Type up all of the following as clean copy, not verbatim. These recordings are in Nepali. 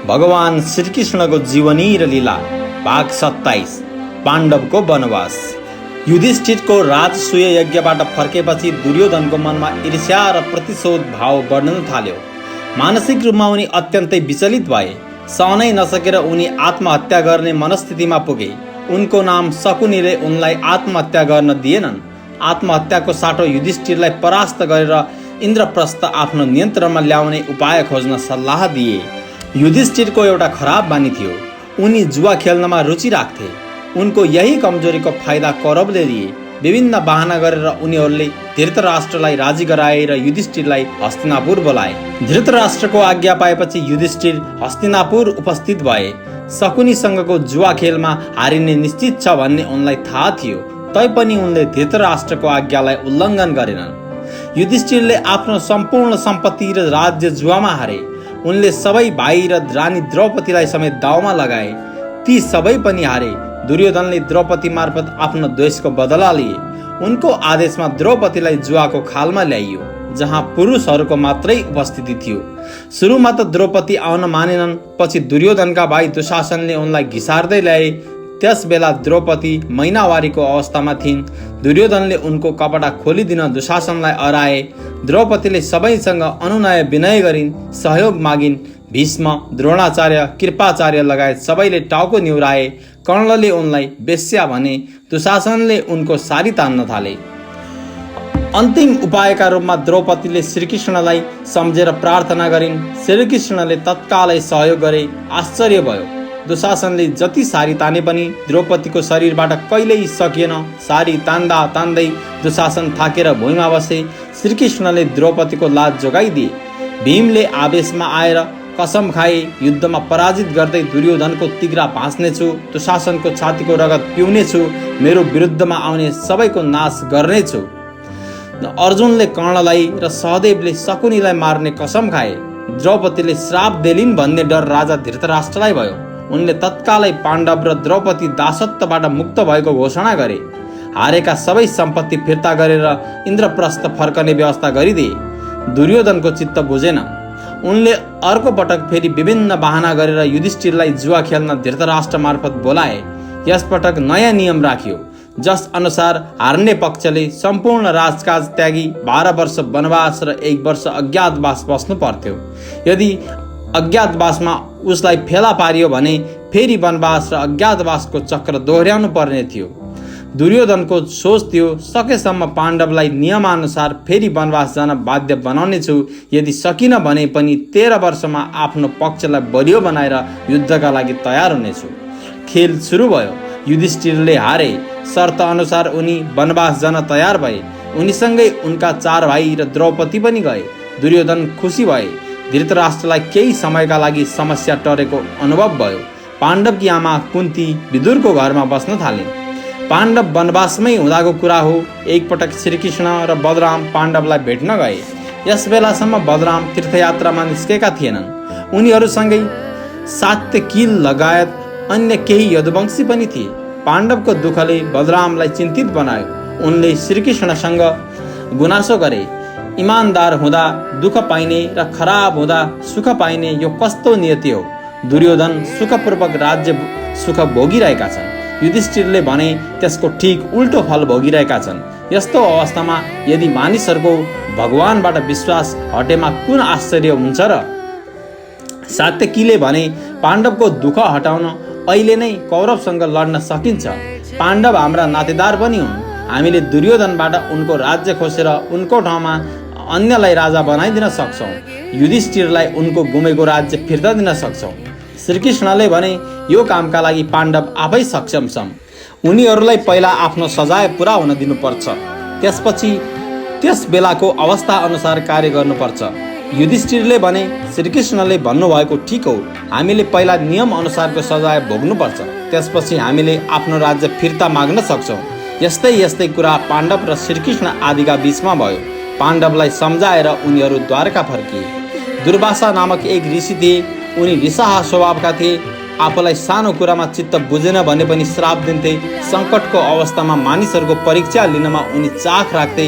भगवान श्रीकृष्णको जीवनी र लीला भाग 27 पाण्डवको वनवास। युधिष्ठिरको राजसूय यज्ञबाट फर्केपछि दुर्योधनको मनमा ईर्ष्या र प्रतिशोध भाव बढ्न थाल्यो। मानसिक रूपमा उनी अत्यन्तै विचलित भए। सहनै नसकेर उनी आत्महत्या गर्ने मनस्थितिमा पुगे। उनको नाम शकुनीले उनलाई आत्महत्या गर्न दिएनन्। आत्महत्याको साटो युधिष्ठिरलाई परास्त गरेर इन्द्रप्रस्थ आफ्नो नियन्त्रणमा ल्याउने उपाय खोज्न सल्लाह दिए। युधिष्ठिरको एउटा खराब बानी थियो, उनी जुवा खेल्नमा रुचि राख्थे। उनको यही कमजोरीको फाइदा कौरवले लिए। विभिन्न बहाना गरेर उनीहरूले धृतराष्ट्रलाई राजी गराए र युधिष्ठिरलाई हस्तिनापुर बोलाए। धृतराष्ट्रको आज्ञा पाएपछि युधिष्ठिर हस्तिनापुर उपस्थित भए। शकुनीसँगको जुवा खेलमा हारिने निश्चित छ भन्ने उनलाई थाहा थियो, तैपनि उनले धृतराष्ट्रको आज्ञालाई उल्लङ्घन गरेनन्। युधिष्ठिरले आफ्नो सम्पूर्ण सम्पत्ति र राज्य जुवामा हारे। उनले सबै भाइ र रानी द्रौपदीलाई समेत दाउमा लगाए, ती सबै पनि हारे। दुर्योधनले द्रौपदी मार्फत आफ्नो द्वेषको बदला लिए। उनको आदेशमा द्रौपदीलाई जुवाको खालमा ल्याइयो, जहाँ पुरुषहरूको मात्रै उपस्थिति थियो। सुरुमा त द्रौपदी आउन मानेनन्। पछि दुर्योधनका भाइ दुशासनले उनलाई घिसार्दै ल्याए। त्यस बेला द्रौपदी महिनावारीको अवस्थामा थिइन्। दुर्योधनले उनको कपडा खोलिदिन दुशासनलाई अराए। द्रौपदीले सबैसँग अनुनय विनय गरिन्, सहयोग मागिन्। भीष्म, द्रोणाचार्य, कृपाचार्य लगायत सबैले टाउको निहुराए। कर्णले उनलाई वेश्या भने। दुशासनले उनको सारी तान्न थाले। अन्तिम उपायका रूपमा द्रौपदीले श्रीकृष्णलाई सम्झेर प्रार्थना गरिन्। श्रीकृष्णले तत्कालै सहयोग गरे। आश्चर्य भयो, दुशासनले जति सारी ताने पनि द्रौपदीको शरीरबाट कहिल्यै सकिएन। सारी तान्दा तान्दै दुशासन थाकेर भुइँमा बसे। श्रीकृष्णले द्रौपदीको लाज जोगाइदिए। भीमले आवेशमा आएर कसम खाए, युद्धमा पराजित गर्दै दुर्योधनको तिग्रा भाँच्नेछु, दुशासनको छातीको रगत पिउनेछु, मेरो विरुद्धमा आउने सबैको नाश गर्नेछु। अर्जुनले कर्णलाई र सहदेवले शकुनीलाई मार्ने कसम खाए। द्रौपदीले श्राप देलिन् भन्ने डर राजा धृतराष्ट्रलाई भयो। उनले तत्कालै पाण्डव र द्रौपदी दासत्वबाट मुक्त भएको घोषणा गरे। हारेका सबै सम्पत्ति फिर्ता गरेर इन्द्रप्रस्थ फर्कने व्यवस्था गरिदिए। दुर्योधनको चित्त बुझेन। उनले अर्को पटक फेरि विभिन्न बहाना गरेर युधिष्ठिरलाई जुवा खेल्न धृतराष्ट्र मार्फत बोलाए। यसपटक नयाँ नियम राखियो, जस अनुसार हार्ने पक्षले सम्पूर्ण राजकाज त्यागी 12 वर्ष वनवास र 1 वर्ष अज्ञातवास बस्नु पर्थ्यो। यदि अज्ञातवासमा उसलाई फेला पारियो भने फेरि वनवास र अज्ञातवासको चक्र दोहोर्याउनु पर्ने थियो। दुर्योधनको सोच थियो, सकेसम्म पाण्डवलाई नियमानुसार फेरि वनवास जान बाध्य बनाउने छु। यदि सकिन भने पनि 13 वर्षमा आफ्नो पक्षलाई बलियो बनाएर युद्धका लागि तयार हुनेछु। खेल सुरु भयो। युधिष्ठिरले हारे। शर्त अनुसार उनी वनवास जान तयार भए। उनीसँगै उनका 4 भाइ र द्रौपदी पनि गए। दुर्योधन खुसी भए। धृतराष्ट्रलाई केही समयका लागि समस्या टरेको अनुभव भयो। पाण्डवकी आमा कुन्ती विदुरको घरमा बस्न थालिन्। पाण्डव वनवासमै हुँदाको कुरा हो। एकपटक श्रीकृष्ण र बलराम पाण्डवलाई भेट्न गए। यस बेलासम्म बलराम तीर्थयात्रामा निस्केका थिएनन्। उनीहरूसँगै सात्यकील लगायत अन्य केही यदुवंशी पनि थिए। पाण्डवको दुःखले बलरामलाई चिन्तित बनायो। उनले श्रीकृष्णसँग गुनासो गरे, इमानदार हुँदा दुःख पाइने र खराब हुँदा सुख पाइने यो कस्तो नियति हो। दुर्योधन सुखपूर्वक राज्य सुख भोगिरहेका छन्, युधिष्ठिरले भने त्यसको ठिक उल्टो फल भोगिरहेका छन्। यस्तो अवस्थामा यदि मानिसहरूको भगवानबाट विश्वास हटेमा कुन आश्चर्य हुन्छ र। सात्यकीले भने, पाण्डवको दुःख हटाउन अहिले नै कौरवसँग लड्न सकिन्छ। पाण्डव हाम्रा नातेदार पनि हुन्। हामीले दुर्योधनबाट उनको राज्य खोसेर उनको ठाउँमा अन्यलाई राजा बनाइदिन सक्छौँ। युधिष्ठिरलाई उनको गुमेको राज्य फिर्ता दिन सक्छौँ। श्रीकृष्णले भने, यो कामका लागि पाण्डव आफै सक्षम छन्। उनीहरूलाई पहिला आफ्नो सजाय पुरा हुन दिनुपर्छ, त्यसपछि त्यस बेलाको अवस्था अनुसार कार्य गर्नुपर्छ। युधिष्ठिरले भने, श्रीकृष्णले भन्नुभएको ठिक हो, हामीले पहिला नियम अनुसारको सजाय भोग्नुपर्छ, त्यसपछि हामीले आफ्नो राज्य फिर्ता माग्न सक्छौँ। यस्तै यस्तै कुरा पाण्डव र श्रीकृष्ण आदिका बीचमा भयो। पाण्डवलाई सम्झाएर उनीहरू द्वारका फर्किए। दुर्वासा नामक एक ऋषि थिए। उनी रिसाहा स्वभावका थिए। आफूलाई सानो कुरामा चित्त बुझेन भने पनि श्राप दिन्थे। सङ्कटको अवस्थामा मानिसहरूको परीक्षा लिनमा उनी चाख राख्थे।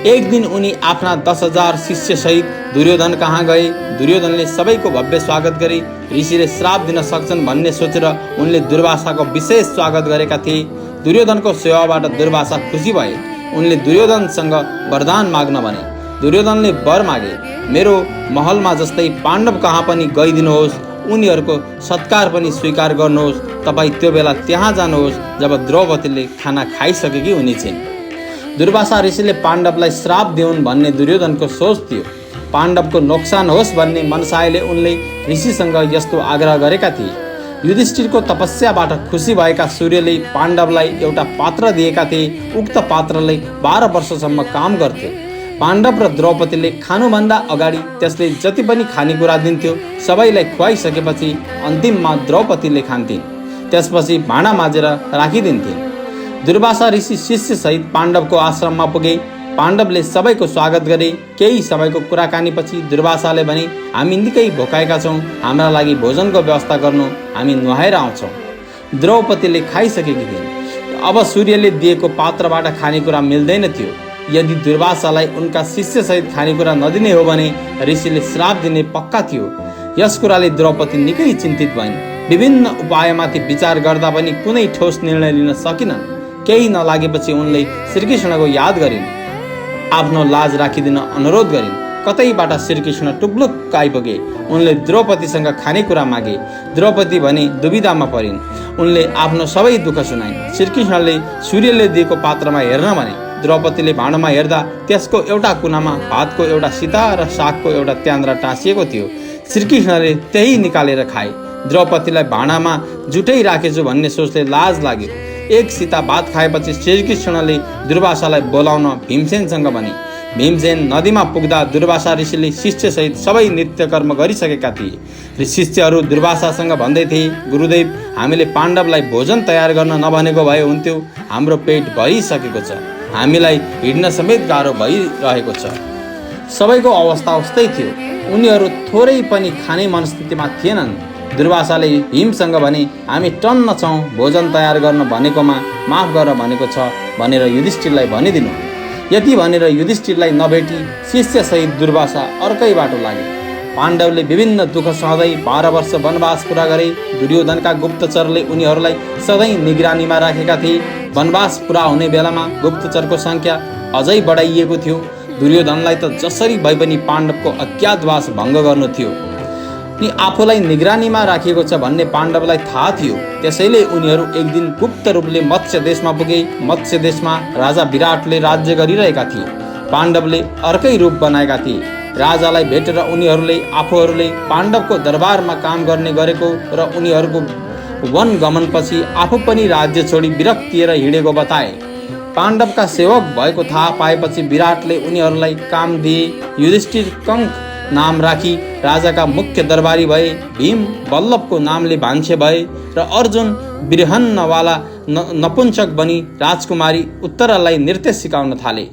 एक दिन उनी आफ्ना 10,000 शिष्य सहित दुर्योधन कहाँ गए। दुर्योधनले सबैको भव्य स्वागत गरे। ऋषिले श्राप दिन सक्छन् भन्ने सोचेर उनले दुर्वासाको विशेष स्वागत गरेका थिए। दुर्योधनको सेवाबाट दुर्वासा खुसी भए। उनले दुर्योधनसँग वरदान माग्न भने। दुर्योधनले वर मागे, मेरो महलमा जस्तै पाण्डव कहाँ पनि गइदिनुहोस्, उनीहरूको सत्कार पनि स्वीकार गर्नुहोस्। तपाईँ त्यो बेला त्यहाँ जानुहोस् जब द्रौपदीले खाना खाइसकेकी हुने छिन्। दुर्वासा ऋषिले पाण्डवलाई श्राप दिउन् भन्ने दुर्योधनको सोच थियो। पाण्डवको नोक्सान होस् भन्ने मनसायले उनले ऋषिसँग यस्तो आग्रह गरेका थिए। युधिष्ठिरको तपस्याबाट खुसी भएका सूर्यले पाण्डवलाई एउटा पात्र दिएका थिए। उक्त पात्रले 12 वर्षसम्म काम गर्थ्यो। पाण्डव र द्रौपदीले खानुभन्दा अगाडि त्यसले जति पनि खानेकुरा दिन्थ्यो सबैलाई खुवाइसकेपछि अन्तिममा द्रौपदीले खान्थिन्। त्यसपछि भाँडा माझेर राखिदिन्थिन्। दुर्वासा ऋषि शिष्य सहित पाण्डवको आश्रममा पुगे। पाण्डवले सबैको स्वागत गरे। केही समयको कुराकानीपछि दुर्वासाले भने, हामी निकै भोकाएका छौँ, हाम्रा लागि भोजनको व्यवस्था गर्नु, हामी नुहाएर आउँछौँ। द्रौपदीले खाइसकेकी थिइन्। अब सूर्यले दिएको पात्रबाट खानेकुरा मिल्दैन थियो। यदि दुर्वासालाई उनका शिष्यसहित खानेकुरा नदिने हो भने ऋषिले श्राप दिने पक्का थियो। यस कुराले द्रौपदी निकै चिन्तित भइन्। विभिन्न उपायमाथि विचार गर्दा पनि कुनै ठोस निर्णय लिन सकिनन्। केही नलागेपछि उनले श्रीकृष्णको याद गरिन्। आफ्नो लाज राखिदिन अनुरोध गरिन्। कतैबाट श्रीकृष्ण टुप्लुक्क आइपुगे। उनले द्रौपदीसँग खानेकुरा मागे। द्रौपदी भने दुविधामा परिन्। उनले आफ्नो सबै दुःख सुनाइन्। श्रीकृष्णले सूर्यले दिएको पात्रमा हेर्न भने। द्रौपदीले भाँडोमा हेर्दा त्यसको एउटा कुनामा भातको एउटा सिता र सागको एउटा त्यान्द्रा टाँसिएको थियो। श्रीकृष्णले त्यही निकालेर खाए। द्रौपदीलाई भाँडामा जुठै राखेछु भन्ने सोचले लाज लाग्यो। एक सिता भात खाएपछि श्रीकृष्णले दुर्वासालाई बोलाउन भीमसेनसँग भने। भीमसेन नदीमा पुग्दा दुर्वासा ऋषिले शिष्यसहित सबै नित्य कर्म गरिसकेका थिए। शिष्यहरू दुर्वासासँग भन्दै थिए, गुरुदेव, हामीले पाण्डवलाई भोजन तयार गर्न नभनेको भए हुन्थ्यो। हाम्रो पेट भरिसकेको छ, हामीलाई हिँड्न समेत गाह्रो भइरहेको छ। सबैको अवस्था उस्तै थियो। उनीहरू थोरै पनि खाने मनस्थितिमा थिएनन्। दुर्वासाले भीमसँग भने, हामी टन्न छौँ, भोजन तयार गर्न भनेकोमा माफ गर भनेको छ भनेर युधिष्ठिरलाई भनिदिनु। यति भनेर युधिष्ठिरलाई नभेटी शिष्यसहित दुर्वासा अर्कै बाटो लागे। पाण्डवले विभिन्न दुःख सहँदै 12 वर्ष वनवास पुरा गरे। दुर्योधनका गुप्तचरले उनीहरूलाई सधैँ निगरानीमा राखेका थिए। वनवास पुरा हुने बेलामा गुप्तचरको सङ्ख्या अझै बढाइएको थियो। दुर्योधनलाई त जसरी भए पनि पाण्डवको अज्ञातवास भङ्ग गर्नु थियो। नि आफूलाई निगरानीमा राखिएको छ भन्ने पाण्डवलाई थाहा थियो। त्यसैले उनीहरू एक दिन गुप्त रूपले मत्स्य देशमा पुगे। मत्स्य देशमा राजा विराटले राज्य गरिरहेका थिए। पाण्डवले अर्कै रूप बनाएका थिए। राजालाई भेटेर उनीहरूले आफूहरूले पाण्डवको दरबारमा काम गर्ने गरेको र उनीहरूको वन गमनपछि आफू पनि राज्य छोडी विरक्तिएर हिँडेको बताए। पाण्डवका सेवक भएको थाहा पाएपछि विराटले उनीहरूलाई काम दिए। युधिष्ठिर कंक नाम राखी राजाका मुख्य दरबारी भए। भीम वल्लभको नामले भान्से भए र अर्जुन बिरहन्नवाला नपुंसक बनी राजकुमारी उत्तरालाई नृत्य सिकाउन थाले।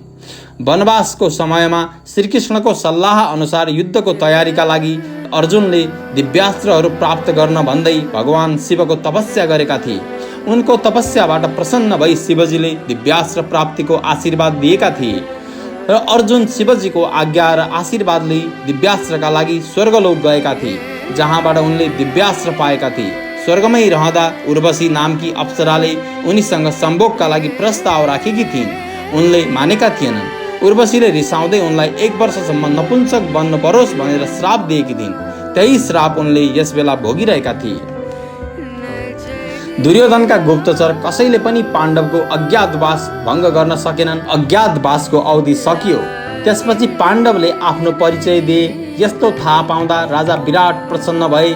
वनवासको समयमा श्रीकृष्णको सल्लाह अनुसार युद्धको तयारीका लागि अर्जुनले दिव्यास्त्रहरू प्राप्त गर्न भन्दै भगवान शिवको तपस्या गरेका थिए। उनको तपस्याबाट प्रसन्न भई शिवजीले दिव्यास्त्र प्राप्तिको आशीर्वाद दिएका थिए र अर्जुन शिवजीको आज्ञा र आशीर्वादले दिव्यास्त्रका लागि स्वर्गलोक गएका थिए, जहाँबाट उनले दिव्यास्त्र पाएका थिए। स्वर्गमै रहँदा उर्वशी नामकी अप्सराले उनीसँग सम्भोगका लागि प्रस्ताव राखेकी थिइन्। उनले मानेका थिएनन्। उर्वशीले रिसाउँदै उनलाई 1 वर्षसम्म नपुंसक बन्नु परोस् भनेर श्राप दिएकी थिइन्। त्यही श्राप उनले यस बेला भोगिरहेका थिए। दुर्योधनका गुप्तचर कसैले पनि पाण्डवको अज्ञातवास भङ्ग गर्न सकेनन्। अज्ञातवासको अवधि सकियो। त्यसपछि पाण्डवले आफ्नो परिचय दिए। यस्तो थाहा पाउँदा राजा विराट प्रसन्न भए।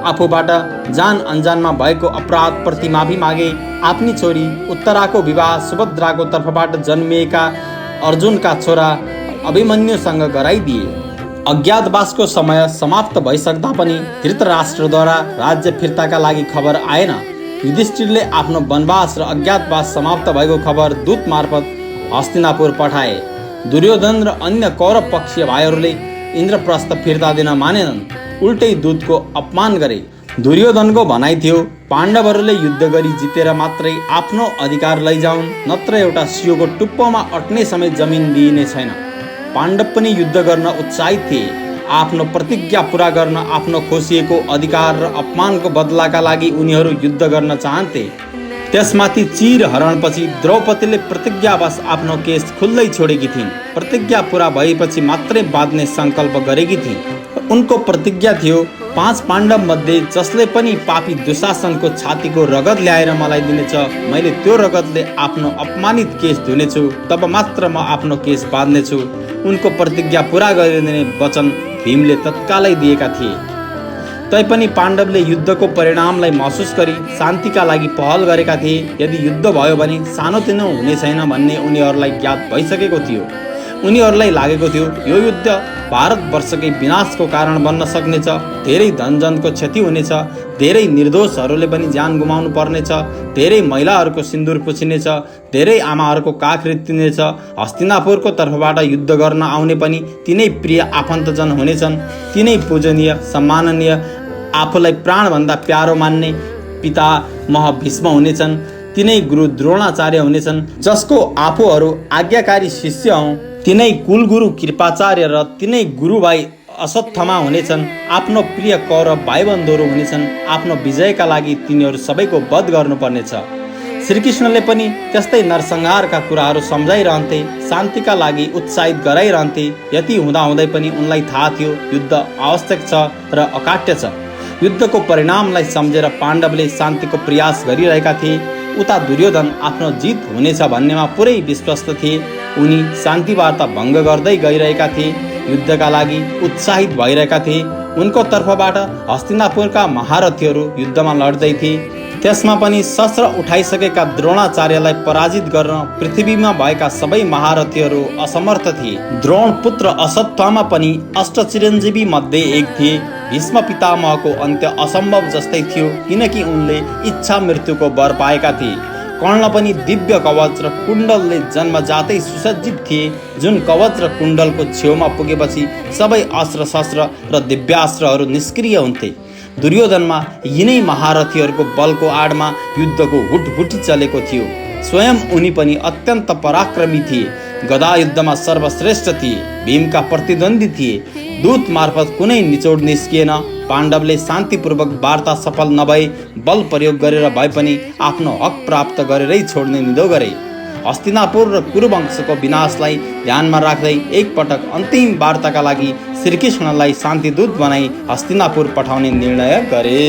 आफूबाट जान अनजानमा भएको अपराध प्रति माफी मागे। आफ्नी छोरी उत्तराको विवाह सुभद्राको तर्फबाट जन्मिएका अर्जुनका छोरा अभिमन्युसँग गराइदिए। अज्ञातवासको समय समाप्त भइसक्दा पनि धृतराष्ट्रद्वारा राज्य फिर्ताका लागि खबर आएन। युधिष्ठिरले आफ्नो वनवास र अज्ञातवास समाप्त भएको खबर दूत मार्फत हस्तिनापुर पठाए। दुर्योधन र अन्य कौरव पक्षीय भाइहरूले इन्द्रप्रस्थ फिर्ता दिन मानेनन्। उल्टै दूतको अपमान गरे। दुर्योधनको भनाइ थियो, पाण्डवहरूले युद्ध गरी जितेर मात्रै आफ्नो अधिकार लैजाउन्, नत्र एउटा सियोको टुप्पोमा अट्ने समेत जमिन दिइने छैन। पाण्डव पनि युद्ध गर्न उत्साहित थिए। आफ्नो प्रतिज्ञा पूरा गर्न, आफ्नो खोसिएको अधिकार र अपमानको बदलाका लागि उनीहरू युद्ध गर्न चाहन्थे। त्यसमाथि चिर हरणपछि द्रौपदीले प्रतिज्ञावश आफ्नो केस खुल्दै छोडेकी थिइन्। प्रतिज्ञा पूरा भएपछि मात्रै बाँध्ने सङ्कल्प गरेकी थिइन्। उनको प्रतिज्ञा थियो, 5 पाण्डव मध्ये जसले पनि पापी दुशासनको छातीको रगत ल्याएर मलाई दिनेछ, मैले त्यो रगतले आफ्नो अपमानित केस धुनेछु, तब मात्र म आफ्नो केस बाँध्नेछु। उनको प्रतिज्ञा पूरा गरिदिने वचन भीमले तत्कालै दिएका थिए। तैपनि पाण्डवले युद्धको परिणामलाई महसुस गरी शान्तिका लागि पहल गरेका थिए। यदि युद्ध भयो भने सानोतिनो हुने छैन भन्ने उनीहरूलाई ज्ञात भइसकेको थियो। उनीहरूलाई लागेको थियो, यो युद्ध भारतवर्षकै विनाशको कारण बन्न सक्नेछ। धेरै धनजनको क्षति हुनेछ, धेरै निर्दोषहरूले पनि ज्यान गुमाउनु पर्नेछ, धेरै महिलाहरूको सिन्दुर पुछिनेछ, धेरै आमाहरूको काख रित्तिनेछ। हस्तिनापुरको तर्फबाट युद्ध गर्न आउने पनि तिनै प्रिय आफन्तजन हुनेछन्, तिनै पूजनीय सम्माननीय, आफूलाई प्राणभन्दा प्यारो मान्ने पितामह भीष्म हुनेछन्, तिनै गुरु द्रोणाचार्य हुनेछन्, जसको आफूहरू आज्ञाकारी शिष्य हौँ, तिनै कुलगुरु कृपाचार्य र तिनै गुरुभाइ अश्वत्थामा हुनेछन्। आफ्नो प्रिय कौरव भाइबन्धुहरू हुनेछन्। आफ्नो विजयका लागि तिनीहरू सबैको वध गर्नुपर्नेछ। श्रीकृष्णले पनि त्यस्तै नरसंहारका कुराहरू सम्झाइरहन्थे, शान्तिका लागि उत्साहित गराइरहन्थे। यति हुँदाहुँदै पनि उनलाई थाहा थियो, युद्ध आवश्यक छ र अकाट्य छ। युद्धको परिणामलाई सम्झेर पाण्डवले शान्तिको प्रयास गरिरहेका थिए। उता दुर्योधन आफ्नो जित हुनेछ भन्नेमा पुरै विश्वस्त थिए। उनी शान्ति वार्ता भङ्ग गर्दै गइरहेका थिए, युद्धका लागि उत्साहित भइरहेका थिए। उनको तर्फबाट हस्तिनापुरका महारथीहरू युद्धमा लड्दै थिए। त्यसमा पनि शस्त्र उठाइसकेका द्रोणाचार्यलाई पराजित गर्न पृथ्वीमा भएका सबै महारथीहरू असमर्थ थिए। द्रोण पुत्र अश्वत्थामा पनि अष्टचिरञ्जीवी मध्ये एक थिए। भीष्म पितामहको अन्त्य असम्भव जस्तै थियो, किनकि उनले इच्छा मृत्युको वर पाएका थिए। कर्ण पनि दिव्य कवच र कुण्डलले जन्मजातै सुसज्जित थिए, जुन कवच र कुण्डलको छेउमा पुगेपछि सबै अस्त्र शस्त्र र दिव्यास्त्रहरू निष्क्रिय हुन्थे। दुर्योधनमा यिनै महारथीहरूको बलको आडमा युद्धको हुटहुटी चलेको थियो। स्वयं उनी पनि अत्यन्त पराक्रमी थिए, गदा युद्धमा सर्वश्रेष्ठ थिए, भीमका प्रतिद्वन्दी थिए। दूत मार्फत कुनै निचोड निस्किएन। पाण्डवले शान्तिपूर्वक वार्ता सफल नभए बल प्रयोग गरेर भए पनि आफ्नो हक प्राप्त गरेरै छोड्ने निधो गरे। हस्तिनापुर र कुरुवंशको विनाशलाई ध्यानमा राख्दै एकपटक अन्तिम वार्ताका लागि श्रीकृष्णलाई शान्तिदूत बनाई हस्तिनापुर पठाउने निर्णय गरे।